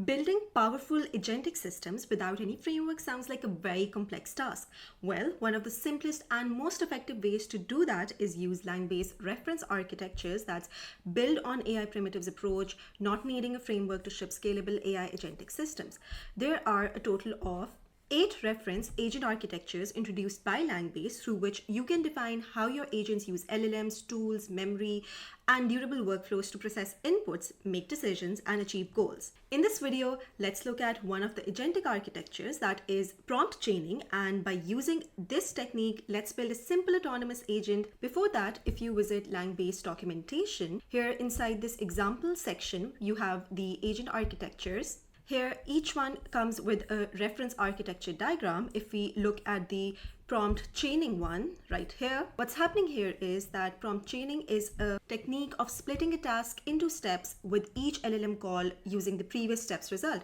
Building powerful agentic systems without any framework sounds like a very complex task. Well, one of the simplest and most effective ways to do that is use Langbase reference architectures that's built on AI primitives approach, not needing a framework to ship scalable AI agentic systems. There are a total of 8 reference agent architectures introduced by Langbase through which you can define how your agents use LLMs, tools, memory, and durable workflows to process inputs, make decisions, and achieve goals. In this video, let's look at one of the agentic architectures, that is prompt chaining, and by using this technique, let's build a simple autonomous agent. Before that, if you visit Langbase documentation, here inside this example section, you have the agent architectures. Here, each one comes with a reference architecture diagram. If we look at the prompt chaining one right here, what's happening here is that prompt chaining is a technique of splitting a task into steps with each LLM call using the previous step's result.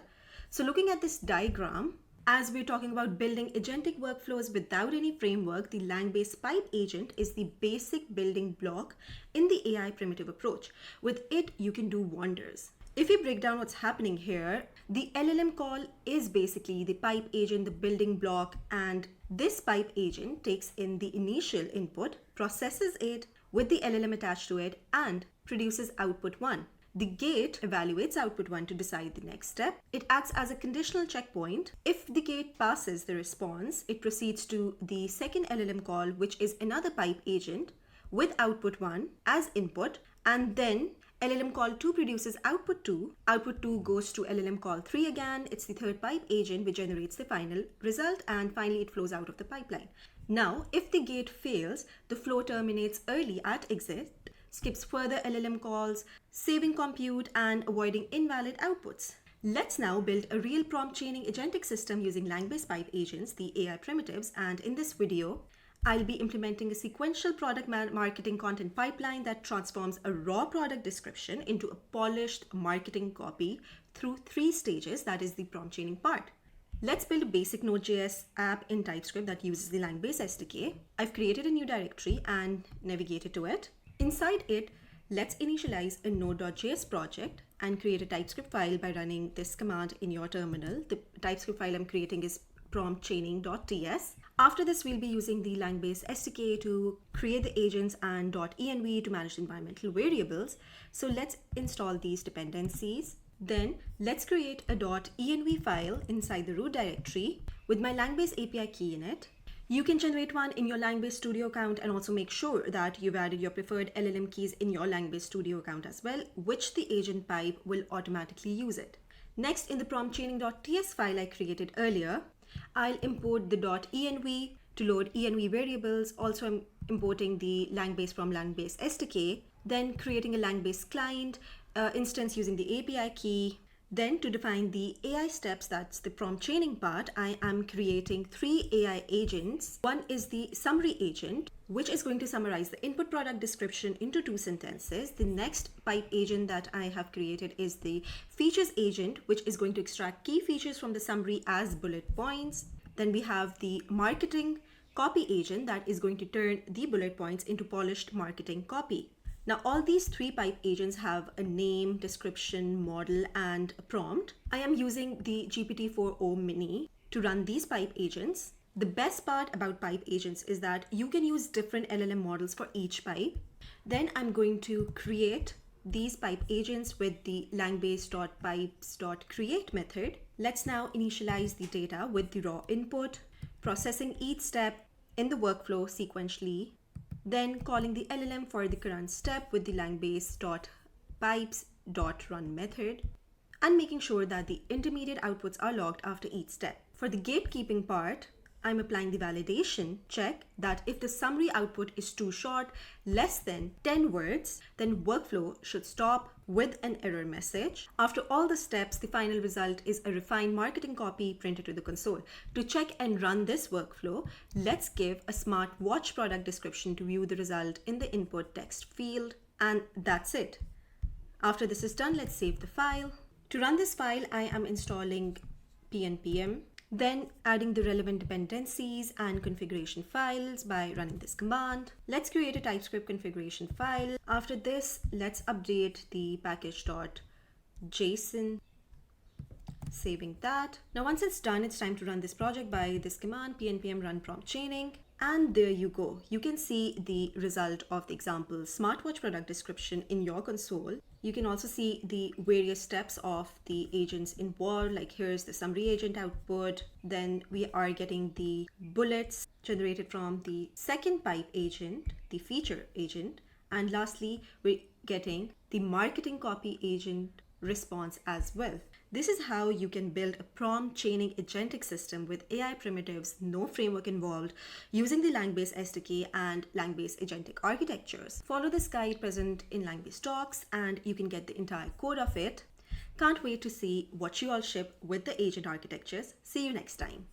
So looking at this diagram, as we're talking about building agentic workflows without any framework, the Langbase pipe agent is the basic building block in the AI primitive approach. With it, you can do wonders. If we break down what's happening here, the LLM call is basically the pipe agent, the building block, and this pipe agent takes in the initial input, processes it with the LLM attached to it, and produces output 1. The gate evaluates output 1 to decide the next step. It acts as a conditional checkpoint. If the gate passes the response, it proceeds to the second LLM call, which is another pipe agent with output 1 as input, and then LLM call 2 produces output 2. Output 2 goes to LLM call 3 again. It's the third pipe agent which generates the final result, and finally it flows out of the pipeline. Now, if the gate fails, the flow terminates early at exit, skips further LLM calls, saving compute and avoiding invalid outputs. Let's now build a real prompt chaining agentic system using Langbase pipe agents, the AI primitives, and in this video, I'll be implementing a sequential product marketing content pipeline that transforms a raw product description into a polished marketing copy through 3 stages, that is the prompt chaining part. Let's build a basic Node.js app in TypeScript that uses the Langbase SDK. I've created a new directory and navigated to it. Inside it, let's initialize a Node.js project and create a TypeScript file by running this command in your terminal. The TypeScript file I'm creating is promptchaining.ts. After this, we'll be using the Langbase SDK to create the agents and .env to manage the environmental variables. So let's install these dependencies. Then let's create a .env file inside the root directory with my Langbase API key in it. You can generate one in your Langbase Studio account and also make sure that you've added your preferred LLM keys in your Langbase Studio account as well, which the agent pipe will automatically use it. Next, in the promptchaining.ts file I created earlier, I'll import the .env to load env variables. Also, I'm importing the Langbase from Langbase SDK, then creating a Langbase client instance using the API key. Then to define the AI steps, that's the prompt chaining part, I am creating 3 AI agents. One is the summary agent, which is going to summarize the input product description into 2 sentences. The next pipe agent that I have created is the features agent, which is going to extract key features from the summary as bullet points. Then we have the marketing copy agent that is going to turn the bullet points into polished marketing copy. Now, all these 3 pipe agents have a name, description, model, and a prompt. I am using the GPT-4o Mini to run these pipe agents. The best part about pipe agents is that you can use different LLM models for each pipe. Then I'm going to create these pipe agents with the langbase.pipes.create method. Let's now initialize the data with the raw input, processing each step in the workflow sequentially, then calling the LLM for the current step with the langbase.pipes.run method, and making sure that the intermediate outputs are logged after each step. For the gatekeeping part, I'm applying the validation check that if the summary output is too short, less than 10 words, then workflow should stop with an error message. After all the steps, the final result is a refined marketing copy printed to the console. To check and run this workflow, let's give a smart watch product description to view the result in the input text field, and that's it. After this is done, let's save the file. To run this file, I am installing pnpm, then adding the relevant dependencies and configuration files by running this command. Let's create a TypeScript configuration file. After this, let's update the package.json Saving that. Now once it's done, it's time to run this project by this command pnpm run prompt chaining. And there you go. You can see the result of the example smartwatch product description in your console. You can also see the various steps of the agents involved, like here's the summary agent output. Then we are getting the bullets generated from the second pipe agent, the feature agent. And lastly, we're getting the marketing copy agent response as well. This is how you can build a prompt chaining agentic system with AI primitives, no framework involved, using the Langbase SDK and Langbase agentic architectures. Follow this guide present in Langbase Docs and you can get the entire code of it. Can't wait to see what you all ship with the agent architectures. See you next time.